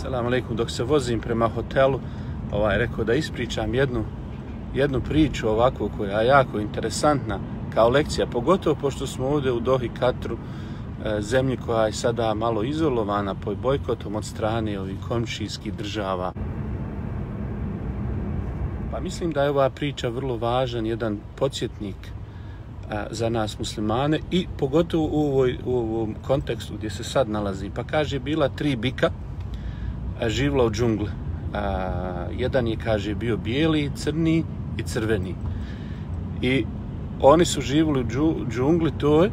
Selam alejkum, dok se vozim prema hotelu, rekao da ispričam jednu priču ovako koja je jako interesantna kao lekcija, pogotovo pošto smo ovdje u Dohi, Katru, zemlji koja je sada malo izolovana pod bojkotom od strane ovih komšijskih država. Pa mislim da je ova priča vrlo važan jedan podsjetnik za nas muslimane i pogotovo u ovom kontekstu gdje se sad nalazi. Pa kaže, bila 3 bika živjela u džungli. Jedan je, kaže, bio bijeli, crni i crveni. I oni su živjeli u džungli toj,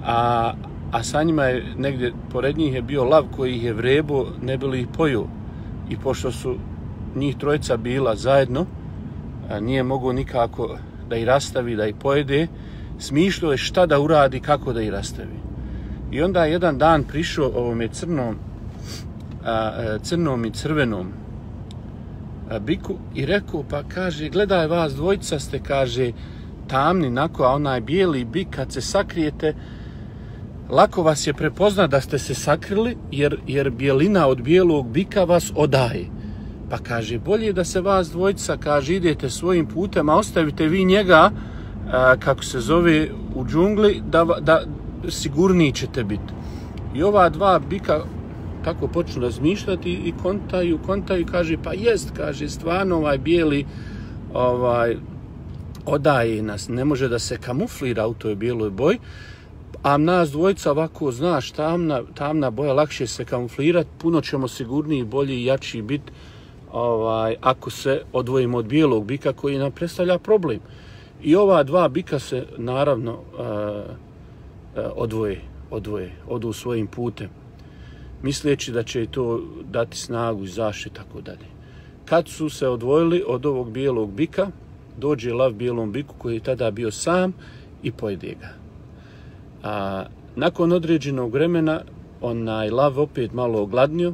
a sa njima je negdje pored njih je bio lav koji ih je vrebo, ne bi li ih pojeo. I pošto su njih trojica bila zajedno, nije mogao nikako da ih rastavi, da ih pojede, smišljao je šta da uradi, kako da ih rastavi. I onda jedan dan prišao ovome crnom i crvenom biku i rekao, pa kaže, gledaj, vas dvojica ste, kaže, tamni, nako, a onaj bijeli bik, kad se sakrijete, lako vas je prepozna da ste se sakrili, jer bijelina od bijelog bika vas odaje. Pa kaže, bolje da se vas dvojica, kaže, idete svojim putem, a ostavite vi njega, kako se zove, u džungli, da sigurniji ćete biti. I ova dva bika tako počnu razmišljati i kontaju, kaže, pa jest, kaže, stvarno ovaj bijeli odaje nas, ne može da se kamuflira u toj bijeloj boji, a nas dvojica ovako, znaš, tamna boja, lakše se kamuflirati, puno ćemo sigurniji, bolji i jači biti ako se odvojimo od bijelog bika koji nam predstavlja problem. I ova dva bika se naravno odu svojim putem, misleći da će to dati snagu i zaštitu, tako dalje. Kad su se odvojili od ovog bijelog bika, dođe lav bijelom biku koji je tada bio sam i pojede ga. Nakon određenog vremena onaj lav opet malo ogladnio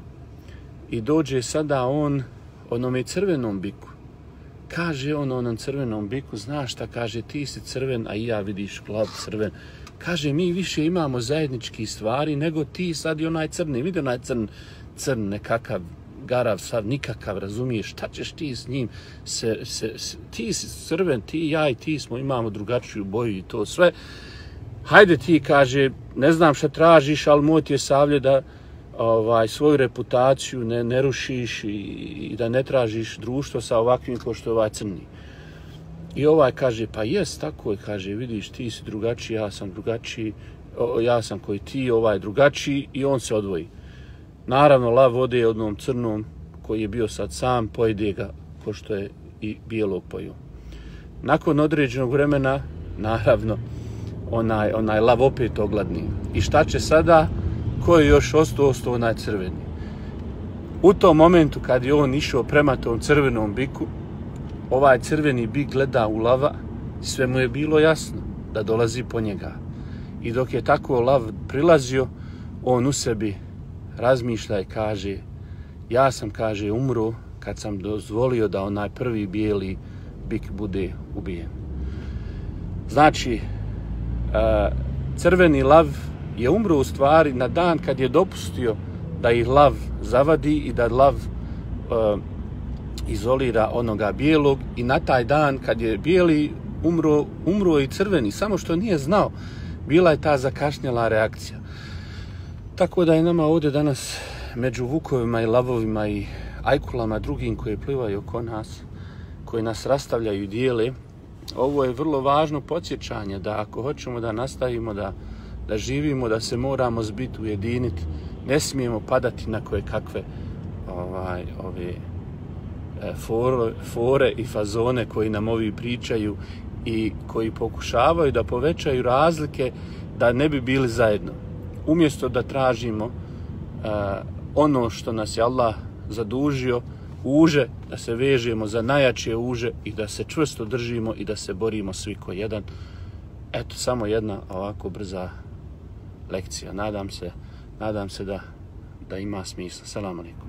i dođe sada on onome crvenom biku. Kaže on onom crvenom biku, znaš šta, kaže, ti si crven, a i ja, vidiš, lav crven. Kaže, mi više imamo zajedničkih stvari nego ti sad i onaj crni. Vidi onaj crn nekakav, garav, sad nikakav, razumiješ, šta ćeš ti s njim? Ti si crven, ti, ja i ti imamo drugačiju boju i to sve. Hajde ti, kaže, ne znam šta tražiš, ali moj ti je savjet da svoju reputaciju ne rušiš i da ne tražiš društvo sa ovakvim kao što je ovaj crni. I ovaj kaže, pa jest, tako je, kaže, vidiš, ti si drugačiji, ja sam drugačiji, ja sam koji ti, ovaj drugačiji, i on se odvoji. Naravno, lav ode odnom crnom koji je bio sad sam, pojede ga, pošto je i bijelog pojeo. Nakon određenog vremena, naravno, onaj lav opet ogladni. I šta će sada? Ko je još ostao onaj crveni. U tom momentu kad je on išao prema tom crvenom biku, ovaj crveni bik gleda u lava, sve mu je bilo jasno da dolazi po njega. I dok je tako lav prilazio, on u sebi razmišlja i kaže, ja sam, kaže, umro kad sam dozvolio da onaj prvi bijeli bik bude ubijen. Znači, crveni lav je umro u stvari na dan kad je dopustio da ih lav zavadi i da lav izolira onoga bijelog, i na taj dan kad je bijeli umro i crveni, samo što nije znao, bila je ta zakašnjela reakcija. Tako da je nama ovdje danas među vukovima i lavovima i ajkulama drugim koje plivaju oko nas, koji nas rastavljaju i dijele, ovo je vrlo važno podsjećanje da ako hoćemo da nastavimo da živimo, da se moramo zbiti, ujediniti, ne smijemo padati na koje kakve ove fore i fazone koji nam ovi pričaju i koji pokušavaju da povećaju razlike da ne bi bili zajedno. Umjesto da tražimo ono što nas je Allah zadužio, uže, da se vežemo za najjače uže i da se čvrsto držimo i da se borimo svi ko jedan. Eto, samo jedna ovako brza lekcija. Nadam se da ima smisla. Selam alejkum.